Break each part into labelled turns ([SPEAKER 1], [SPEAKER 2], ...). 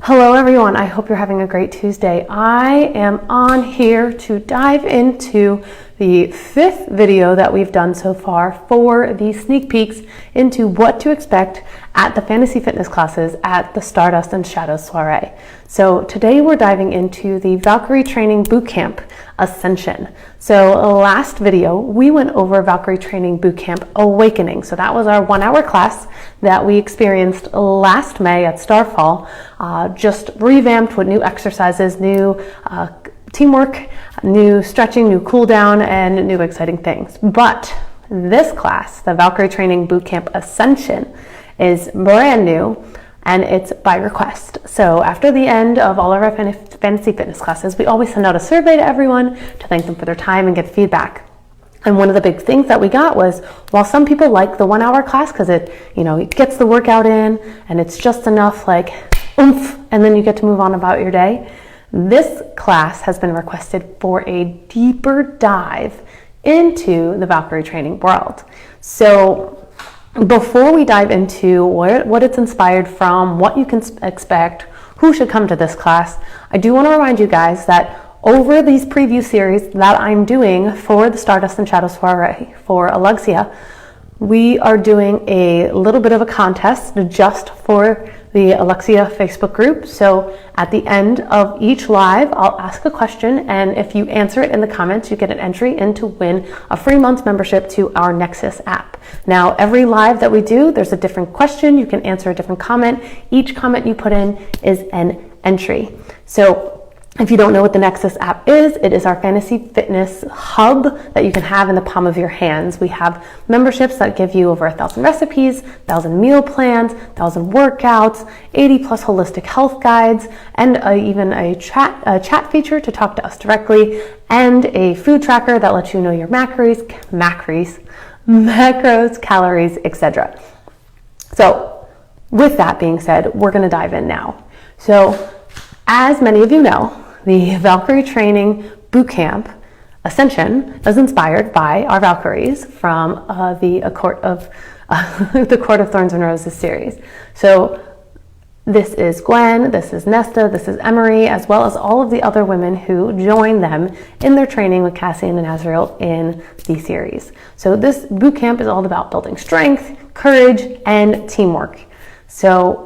[SPEAKER 1] Hello everyone, I hope you're having a great Tuesday. I am on here to dive into the 5th video that we've done so far for the sneak peeks into what to expect at the fantasy fitness classes at the Stardust and Shadows soiree. So today we're diving into the Valkyrie Training Bootcamp Ascension. So last video we went over Valkyrie Training Bootcamp Awakening. So that was our 1-hour class that we experienced last May at Starfall, just revamped with new exercises, new teamwork, new stretching, new cool down, and new exciting things. But this class, the Valkyrie Training Bootcamp Ascension, is brand new and it's by request. So after the end of all of our fantasy fitness classes, we always send out a survey to everyone to thank them for their time and get feedback. And one of the big things that we got was, while some people like the 1-hour class because it gets the workout in and it's just enough like oomph, and then you get to move on about your day, this class has been requested for a deeper dive into the Valkyrie training world. So before we dive into what it's inspired from, what you can expect, who should come to this class, I do want to remind you guys that over these preview series that I'm doing for the Stardust and Shadows soiree for Alexia, we are doing a little bit of a contest just for the Alexia Facebook group. So at the end of each live, I'll ask a question, and if you answer it in the comments, you get an entry in to win a free month membership to our Nexus app. Now, every live that we do, there's a different question. You can answer a different comment. Each comment you put in is an entry. So if you don't know what the Nexus app is, it is our fantasy fitness hub that you can have in the palm of your hands. We have memberships that give you over 1,000 recipes, 1,000 meal plans, 1,000 workouts, 80 plus holistic health guides, and even a chat feature to talk to us directly, and a food tracker that lets you know your macros, calories, etc. So with that being said, we're going to dive in now. So as many of you know, the Valkyrie Training Bootcamp Ascension is inspired by our Valkyries from the Court of Thorns and Roses series. So this is Gwen, this is Nesta, this is Emery, as well as all of the other women who join them in their training with Cassian and Azrael in the series. So this bootcamp is all about building strength, courage, and teamwork. So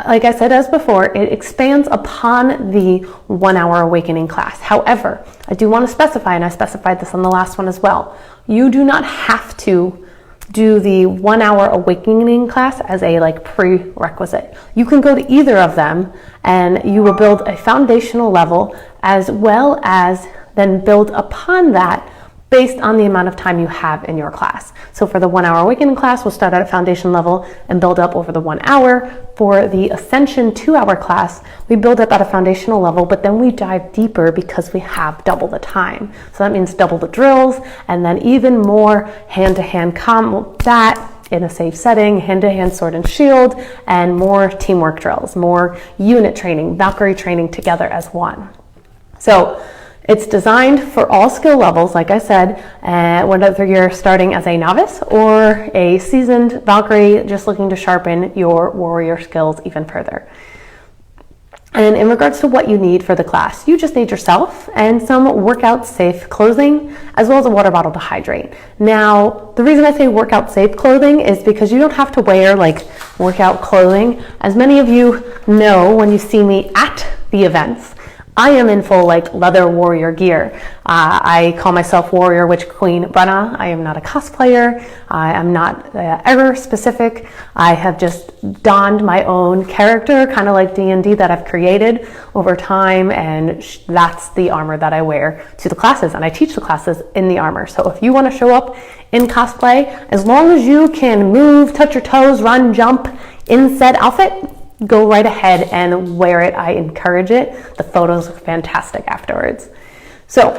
[SPEAKER 1] like I said as before, it expands upon the 1-hour awakening class. However, I do want to specify, and I specified this on the last one as well, you do not have to do the 1-hour awakening class as a prerequisite. You can go to either of them and you will build a foundational level, as well as then build upon that based on the amount of time you have in your class. So for the 1-hour awakening class, we'll start at a foundation level and build up over the 1 hour. For the Ascension 2-hour class, we build up at a foundational level, but then we dive deeper because we have double the time. So that means double the drills, and then even more hand-to-hand combat in a safe setting, hand-to-hand sword and shield, and more teamwork drills, more unit training, Valkyrie training together as one. So it's designed for all skill levels, like I said, whether you're starting as a novice or a seasoned Valkyrie just looking to sharpen your warrior skills even further. And in regards to what you need for the class, you just need yourself and some workout-safe clothing, as well as a water bottle to hydrate. Now, the reason I say workout-safe clothing is because you don't have to wear workout clothing. As many of you know, when you see me at the events, I am in full leather warrior gear. I call myself Warrior Witch Queen Brenna. I am not a cosplayer. I am not error specific. I have just donned my own character, kind of like D&D that I've created over time, and that's the armor that I wear to the classes, and I teach the classes in the armor. So if you want to show up in cosplay, as long as you can move, touch your toes, run, jump in said outfit, go right ahead and wear it. I encourage it. The photos look fantastic afterwards. So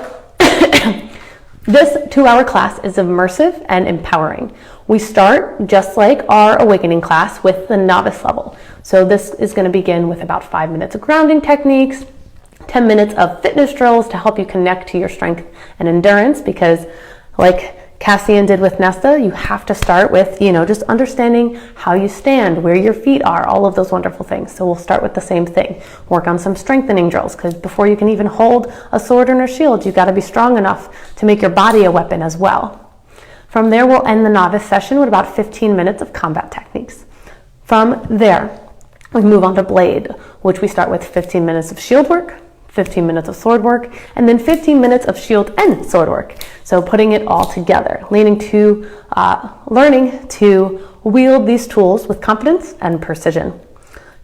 [SPEAKER 1] this 2-hour class is immersive and empowering. We start just like our awakening class with the novice level. So this is going to begin with about 5 minutes of grounding techniques, 10 minutes of fitness drills to help you connect to your strength and endurance, because like Cassian did with Nesta, you have to start with, just understanding how you stand, where your feet are, all of those wonderful things. So we'll start with the same thing. Work on some strengthening drills, because before you can even hold a sword and a shield, you've got to be strong enough to make your body a weapon as well. From there, we'll end the novice session with about 15 minutes of combat techniques. From there, we move on to blade, which we start with 15 minutes of shield work, 15 minutes of sword work, and then 15 minutes of shield and sword work. So putting it all together, learning to wield these tools with competence and precision.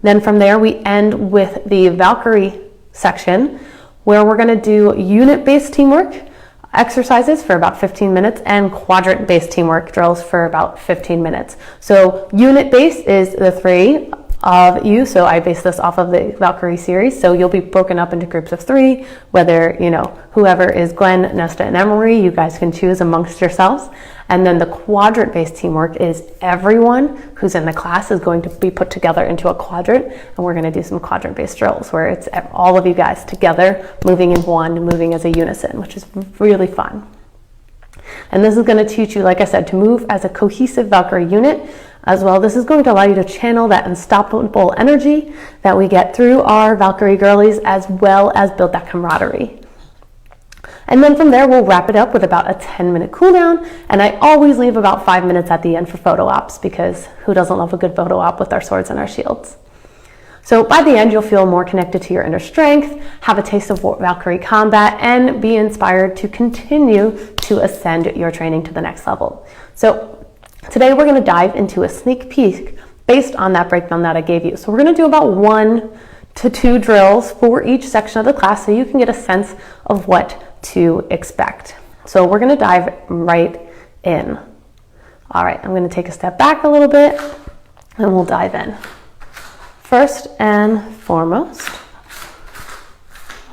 [SPEAKER 1] Then from there, we end with the Valkyrie section, where we're going to do unit-based teamwork exercises for about 15 minutes and quadrant-based teamwork drills for about 15 minutes. So unit-based is the 3 of you. So I base this off of the Valkyrie series. So you'll be broken up into groups of 3, whether, whoever is Gwen, Nesta, and Emery, you guys can choose amongst yourselves. And then the quadrant-based teamwork is everyone who's in the class is going to be put together into a quadrant, and we're going to do some quadrant-based drills where it's all of you guys together, moving in one, moving as a unison, which is really fun. And this is going to teach you, like I said, to move as a cohesive Valkyrie unit as well. This is going to allow you to channel that unstoppable energy that we get through our Valkyrie girlies, as well as build that camaraderie. And then from there, we'll wrap it up with about a 10-minute cool down. And I always leave about 5 minutes at the end for photo ops, because who doesn't love a good photo op with our swords and our shields? So by the end, you'll feel more connected to your inner strength, have a taste of Valkyrie combat, and be inspired to continue to ascend your training to the next level. So today we're going to dive into a sneak peek based on that breakdown that I gave you. So we're going to do about 1 to 2 drills for each section of the class, so you can get a sense of what to expect. So we're going to dive right in. All right, I'm going to take a step back a little bit and we'll dive in. First and foremost,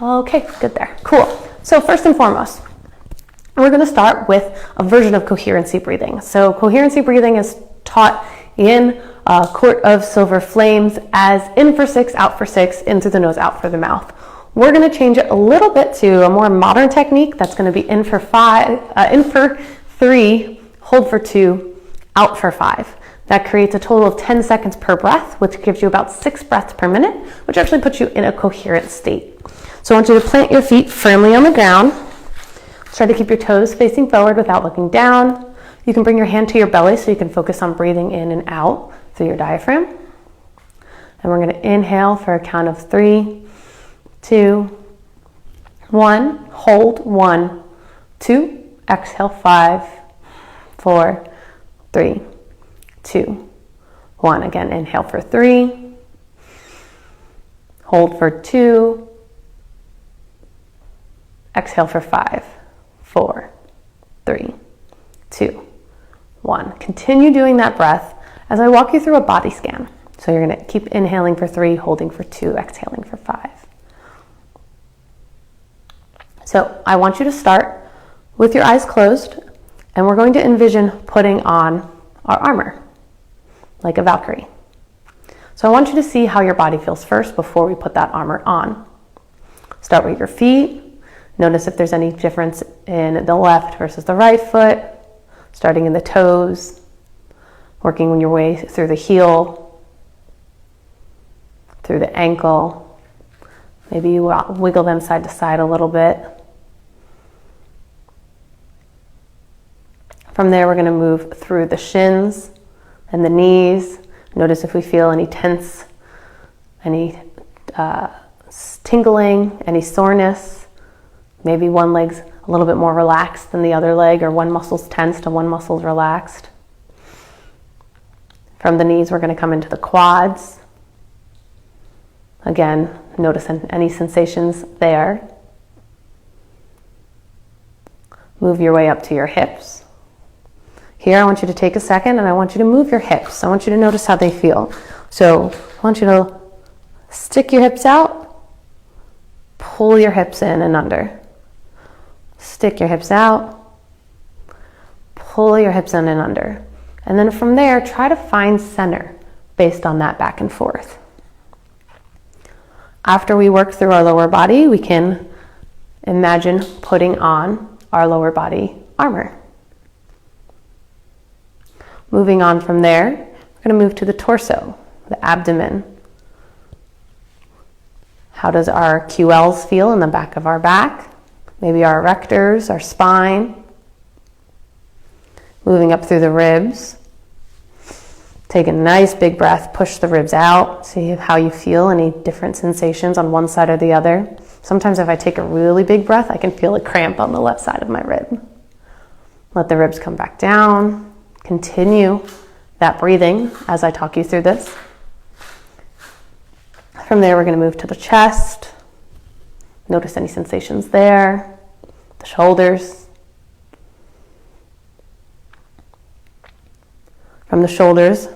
[SPEAKER 1] okay, good there, cool. So first and foremost, we're going to start with a version of coherency breathing. So coherency breathing is taught in Court of Silver Flames as in for 6, out for 6, in through the nose, out through the mouth. We're going to change it a little bit to a more modern technique that's going to be in for 3, hold for 2, out for 5. That creates a total of 10 seconds per breath, which gives you about 6 breaths per minute, which actually puts you in a coherent state. So I want you to plant your feet firmly on the ground. Try to keep your toes facing forward without looking down. You can bring your hand to your belly so you can focus on breathing in and out through your diaphragm. And we're going to inhale for a count of 3, 2, 1. Hold 1, 2. Exhale 5, 4, 3, 2, 1. Again, inhale for 3. Hold for 2. Exhale for 5, 4, 3, 2, 1. Continue doing that breath as I walk you through a body scan. So you're going to keep inhaling for 3, holding for 2, exhaling for 5. So I want you to start with your eyes closed, and we're going to envision putting on our armor, like a Valkyrie. So I want you to see how your body feels first before we put that armor on. Start with your feet. Notice if there's any difference in the left versus the right foot, starting in the toes, working your way through the heel, through the ankle. Maybe you wiggle them side to side a little bit. From there, we're going to move through the shins and the knees. Notice if we feel any tense, any tingling, any soreness. Maybe one leg's a little bit more relaxed than the other leg, or one muscle's tensed and one muscle's relaxed. From the knees, we're going to come into the quads. Again, notice any sensations there. Move your way up to your hips. Here, I want you to take a second and I want you to move your hips. I want you to notice how they feel. So I want you to stick your hips out, pull your hips in and under. Stick your hips out, pull your hips in and under. And then from there, try to find center based on that back and forth. After we work through our lower body, we can imagine putting on our lower body armor. Moving on from there, we're going to move to the torso, the abdomen. How does our QLs feel in the back of our back? Maybe our erectors, our spine. Moving up through the ribs. Take a nice big breath, push the ribs out. See how you feel, any different sensations on one side or the other. Sometimes if I take a really big breath, I can feel a cramp on the left side of my rib. Let the ribs come back down. Continue that breathing as I talk you through this. From there, we're going to move to the chest. Notice any sensations there. The shoulders. From the shoulders,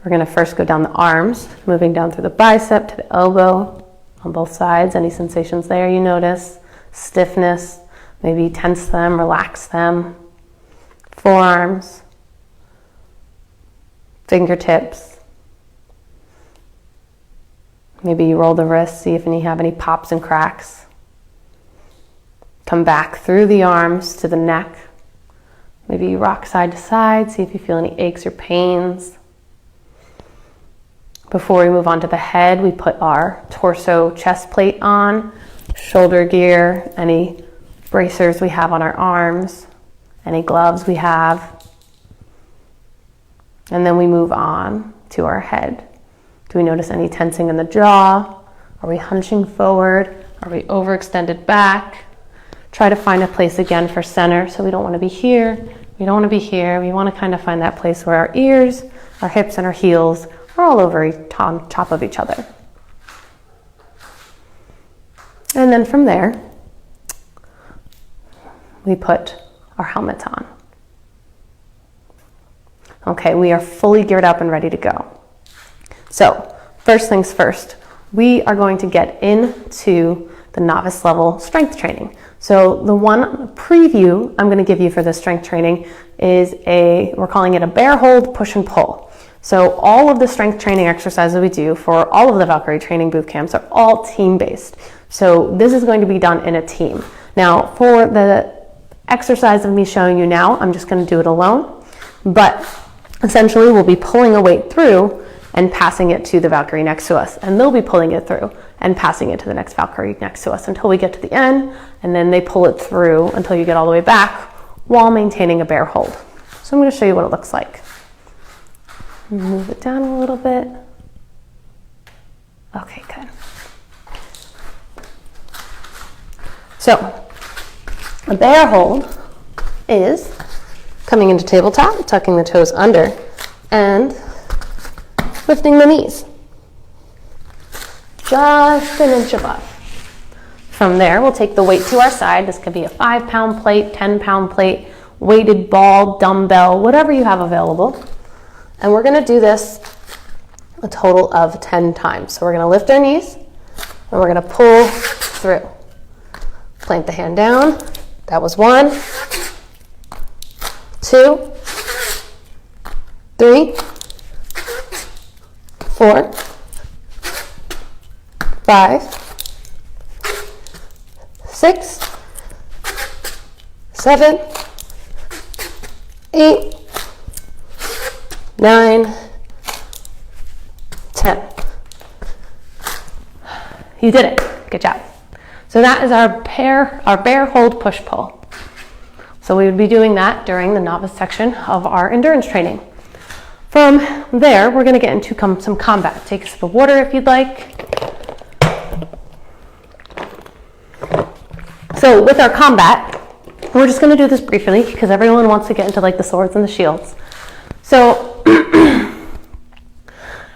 [SPEAKER 1] we're going to first go down the arms, moving down through the bicep to the elbow on both sides. Any sensations there you notice? Stiffness, maybe tense them, relax them. Forearms, fingertips. Maybe you roll the wrists, see if you have any pops and cracks. Come back through the arms to the neck. Maybe you rock side to side, see if you feel any aches or pains. Before we move on to the head, we put our torso chest plate on, shoulder gear, any bracers we have on our arms, any gloves we have. And then we move on to our head. Do we notice any tensing in the jaw? Are we hunching forward? Are we overextended back? Try to find a place again for center. So we don't want to be here. We don't want to be here. We want to kind of find that place where our ears, our hips, and our heels are all over on top of each other. And then from there, we put our helmets on. Okay, we are fully geared up and ready to go. So, first things first, we are going to get into the novice level strength training. So the one preview I'm going to give you for this strength training is we're calling it a bear hold, push and pull. So all of the strength training exercises we do for all of the Valkyrie Training Bootcamps are all team-based. So this is going to be done in a team. Now, for the exercise of me showing you now, I'm just going to do it alone. But essentially, we'll be pulling a weight through and passing it to the Valkyrie next to us. And they'll be pulling it through and passing it to the next Valkyrie next to us until we get to the end, and then they pull it through until you get all the way back while maintaining a bear hold. So I'm going to show you what it looks like. Move it down a little bit. Okay, good. So a bear hold is coming into tabletop, tucking the toes under, and lifting the knees just an inch above. From there, we'll take the weight to our side. This could be a 5-pound plate, 10-pound plate, weighted ball, dumbbell, whatever you have available. And we're going to do this a total of 10 times. So we're going to lift our knees and we're going to pull through. Plant the hand down. That was 1, 2, 3, 4, 5, 6, 7, 8, 9, 10. You did it. Good job. So that is our bear hold push pull. So we would be doing that during the novice section of our endurance training. From there, we're going to get into some combat. Take a sip of water if you'd like. So with our combat, we're just going to do this briefly because everyone wants to get into like the swords and the shields. So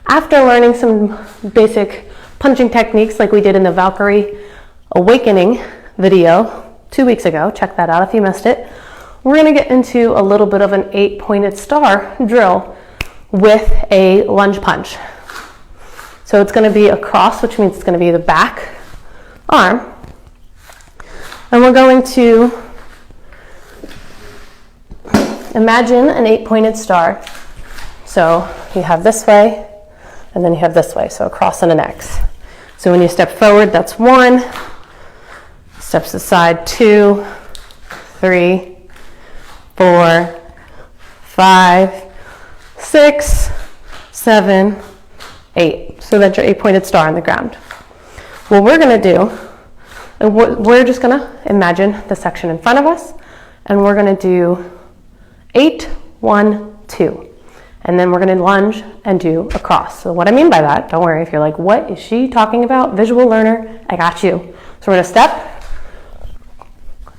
[SPEAKER 1] after learning some basic punching techniques like we did in the Valkyrie Awakening video 2 weeks ago, check that out if you missed it, we're going to get into a little bit of an 8-pointed star drill with a lunge punch. So it's going to be a cross, which means it's going to be the back arm. And we're going to imagine an 8-pointed star. So you have this way, and then you have this way, so a cross and an X. So when you step forward, that's 1. Steps aside, 2, 3, 4, 5. 6, 7, 8. So that's your 8-pointed star on the ground. What we're going to do, we're just going to imagine the section in front of us, and we're going to do 8, 1, 2. And then we're going to lunge and do a cross. So what I mean by that, don't worry if you're like, what is she talking about? Visual learner, I got you. So we're going to step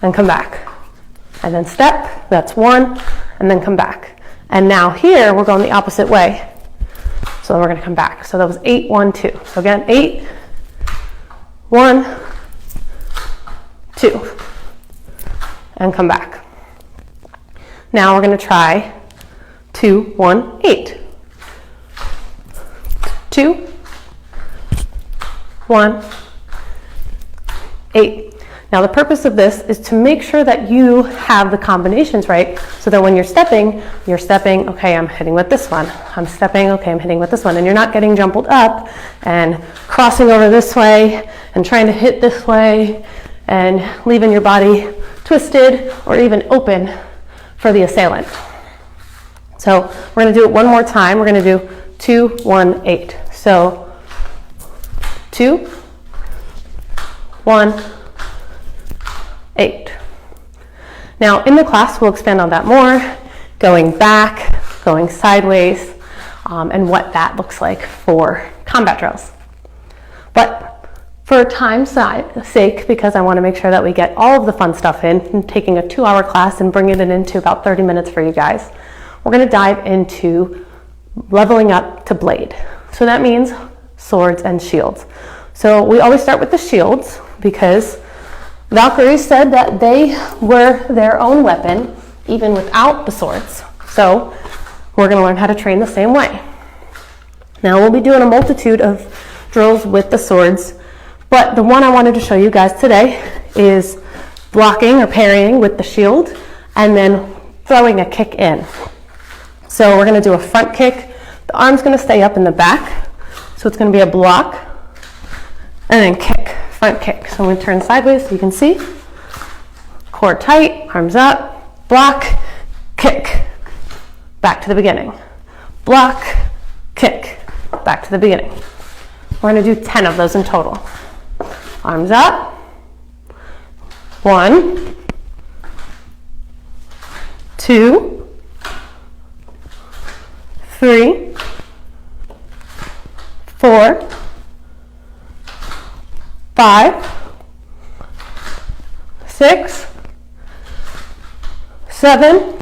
[SPEAKER 1] and come back. And then step, that's 1, and then come back. And now here, we're going the opposite way. So then we're going to come back. So that was 8, 1, 2. So again, 8, 1, 2. And come back. Now we're going to try 2, 1, 8. 2, 1, 8. Now the purpose of this is to make sure that you have the combinations right, so that when you're stepping, okay, I'm hitting with this one. I'm stepping, okay, I'm hitting with this one. And you're not getting jumbled up and crossing over this way and trying to hit this way and leaving your body twisted or even open for the assailant. So we're going to do it one more time. We're going to do 2, 1, 8. So 2, 1, 8. Now in the class, we'll expand on that more, going back, going sideways, and what that looks like for combat drills. But for time's sake, because I want to make sure that we get all of the fun stuff in, and taking a 2-hour class and bringing it into about 30 minutes for you guys, we're going to dive into leveling up to blade. So that means swords and shields. So we always start with the shields because Valkyries said that they were their own weapon even without the swords. So we're going to learn how to train the same way. Now we'll be doing a multitude of drills with the swords, but the one I wanted to show you guys today is blocking or parrying with the shield and then throwing a kick in. So we're going to do a front kick. The arm's going to stay up in the back. So it's going to be a block and then kick, front kick. So I'm going to turn sideways so you can see. Core tight, arms up, block, kick, back to the beginning. Block, kick, back to the beginning. We're going to do 10 of those in total. Arms up. 1, 2, 3, 4, 5, 6, 7,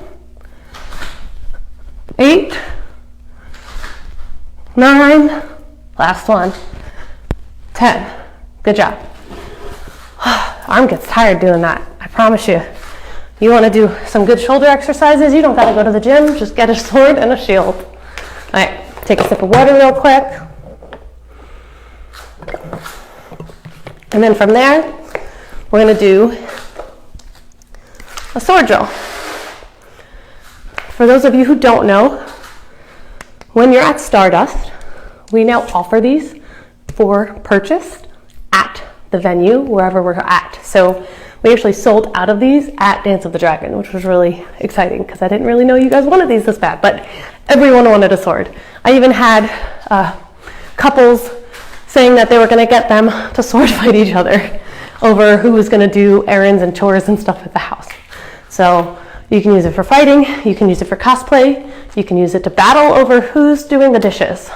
[SPEAKER 1] 8, 9, last one, 10. Good job. Arm gets tired doing that, I promise you. You want to do some good shoulder exercises, you don't got to go to the gym, just get a sword and a shield. All right, take a sip of water real quick. And then from there, we're going to do a sword drill. For those of you who don't know, when you're at Stardust, we now offer these for purchase at the venue, wherever we're at. So we actually sold out of these at Dance of the Dragon, which was really exciting because I didn't really know you guys wanted these this bad, but everyone wanted a sword. I even had couples saying that they were going to get them to sword fight each other over who was going to do errands and chores and stuff at the house. So you can use it for fighting, you can use it for cosplay, you can use it to battle over who's doing the dishes,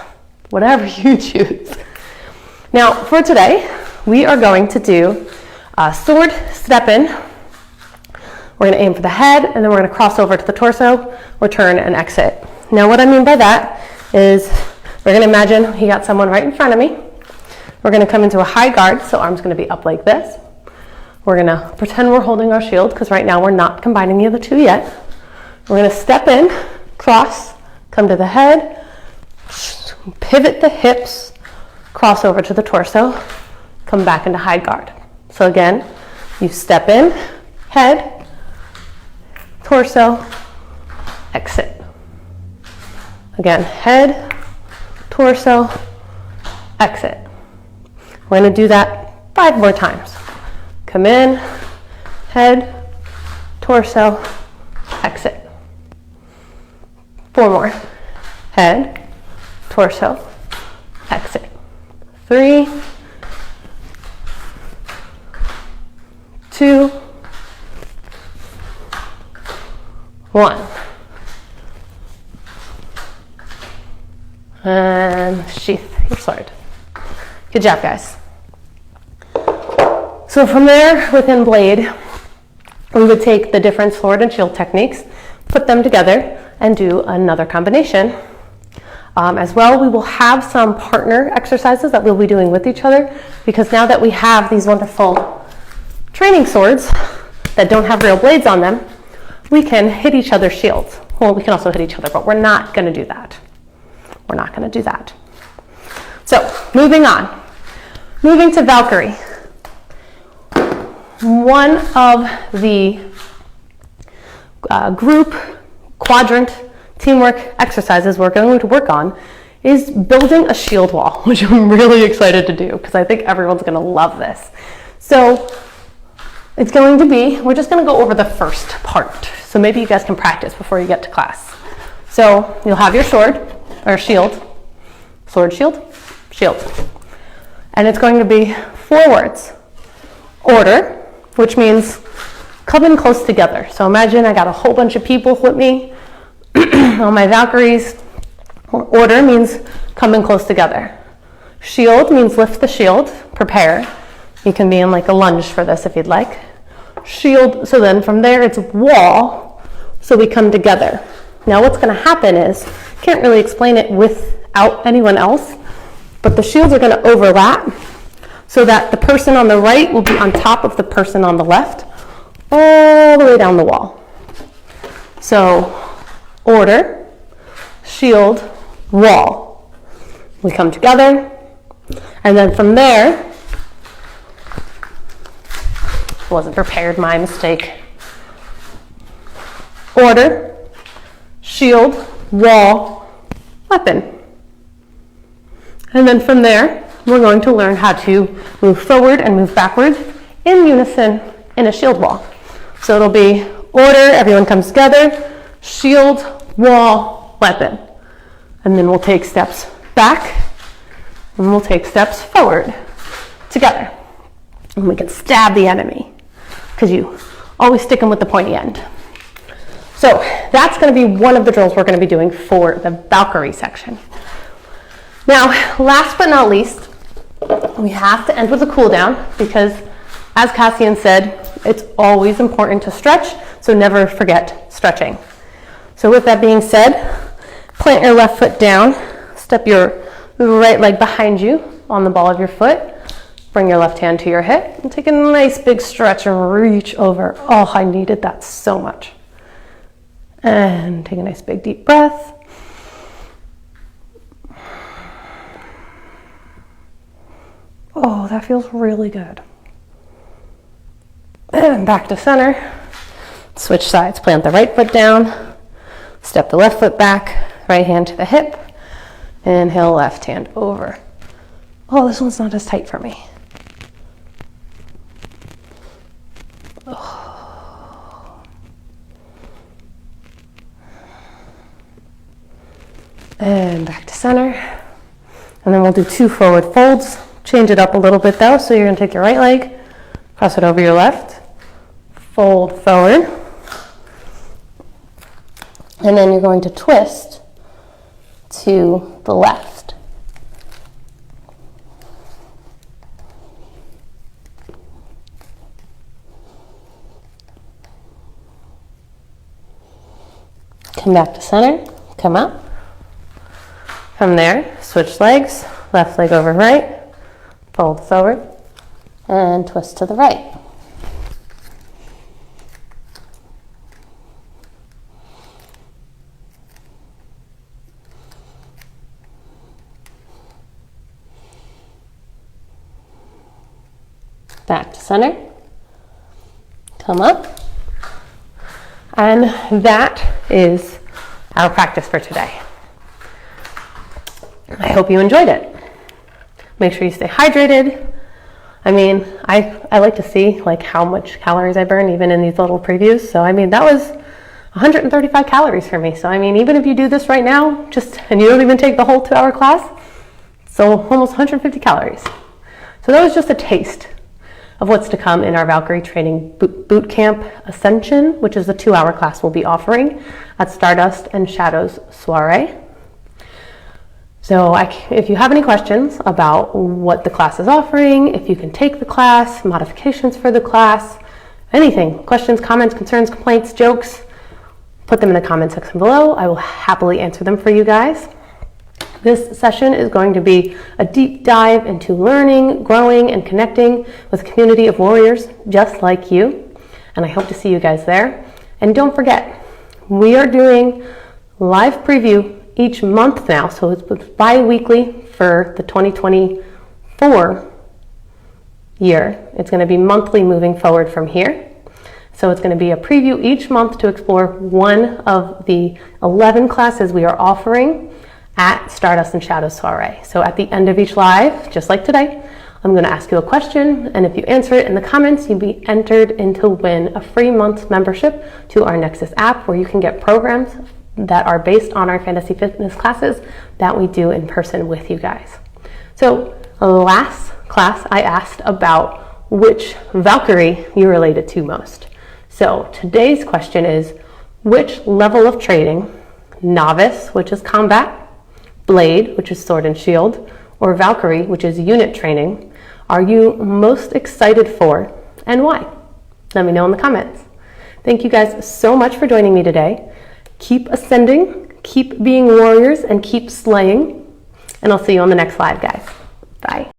[SPEAKER 1] whatever you choose. Now for today, we are going to do a sword step in. We're going to aim for the head and then we're going to cross over to the torso, return and exit. Now what I mean by that is we're going to imagine you got someone right in front of me. We're going to come into a high guard, so arms going to be up like this. We're going to pretend we're holding our shield because right now we're not combining the other two yet. We're going to step in, cross, come to the head, pivot the hips, cross over to the torso, come back into high guard. So again, you step in, head, torso, exit. Again, head, torso, exit. We're going to do that 5 more times. Come in, head, torso, exit. 4 more. head, torso, exit. 3, 2, 1. And sheath your sword. Good job, guys. So from there, within blade, we would take the different sword and shield techniques, put them together, and do another combination. As well, we will have some partner exercises that we'll be doing with each other, because now that we have these wonderful training swords that don't have real blades on them, we can hit each other's shields. Well, we can also hit each other, but we're not going to do that. We're not going to do that. So, moving on. Moving to Valkyrie. One of the group quadrant teamwork exercises we're going to work on is building a shield wall, which I'm really excited to do because I think everyone's going to love this. So it's going to be, we're just going to go over the first part. So maybe you guys can practice before you get to class. So you'll have your sword or shield, sword, shield, shield. And it's going to be 4 words. Order, which means come in close together. So imagine I got a whole bunch of people with me on my Valkyries. Order means come in close together. Shield means lift the shield, prepare. You can be in like a lunge for this if you'd like. Shield, so then from there it's wall, so we come together. Now what's going to happen is, can't really explain it without anyone else, but the shields are going to overlap so that the person on the right will be on top of the person on the left all the way down the wall. So order, shield, wall. We come together, and then from there, wasn't prepared, my mistake. Order, shield, wall, weapon. And then from there, we're going to learn how to move forward and move backwards in unison in a shield wall. So it'll be order, everyone comes together, shield, wall, weapon. And then we'll take steps back, and we'll take steps forward together. And we can stab the enemy, because you always stick them with the pointy end. So that's going to be one of the drills we're going to be doing for the Valkyrie section. Now, last but not least, we have to end with a cool down, because as Cassian said, it's always important to stretch, so never forget stretching. So with that being said, plant your left foot down, step your right leg behind you on the ball of your foot, bring your left hand to your hip, and take a nice big stretch and reach over. Oh, I needed that so much. And take a nice big deep breath. Oh, that feels really good. And back to center. Switch sides, plant the right foot down, step the left foot back, right hand to the hip, inhale, left hand over. Oh, this one's not as tight for me. Oh. And back to center. And then we'll do 2 forward folds. Change it up a little bit though, so you're going to take your right leg, cross it over your left, fold forward, and then you're going to twist to the left. Come back to center, come up. From there, switch legs, left leg over right, fold forward, and twist to the right. Back to center, come up, and that is our practice for today. I hope you enjoyed it. Make sure you stay hydrated. I mean, I like to see like how much calories I burn even in these little previews. So I mean, that was 135 calories for me. So I mean, even if you do this right now, and you don't even take the whole 2-hour class, so almost 150 calories. So that was just a taste of what's to come in our Valkyrie Training Bootcamp Ascension, which is the 2-hour class we'll be offering at Stardust and Shadows Soiree. So if you have any questions about what the class is offering, if you can take the class, modifications for the class, anything, questions, comments, concerns, complaints, jokes, put them in the comment section below. I will happily answer them for you guys. This session is going to be a deep dive into learning, growing, and connecting with a community of warriors just like you. And I hope to see you guys there. And don't forget, we are doing live preview each month now. So it's bi-weekly for the 2024 year. It's going to be monthly moving forward from here. So it's going to be a preview each month to explore one of the 11 classes we are offering at Stardust and Shadows Soiree. So at the end of each live, just like today, I'm going to ask you a question, and if you answer it in the comments, you'll be entered in to win a free month's membership to our Nexus app, where you can get programs that are based on our fantasy fitness classes that we do in person with you guys. So last class, I asked about which Valkyrie you related to most. So today's question is, which level of training, Novice, which is combat, Blade, which is sword and shield, or Valkyrie, which is unit training, are you most excited for, and why? Let me know in the comments. Thank you guys so much for joining me today. Keep ascending, keep being warriors, and keep slaying. And I'll see you on the next live, guys. Bye.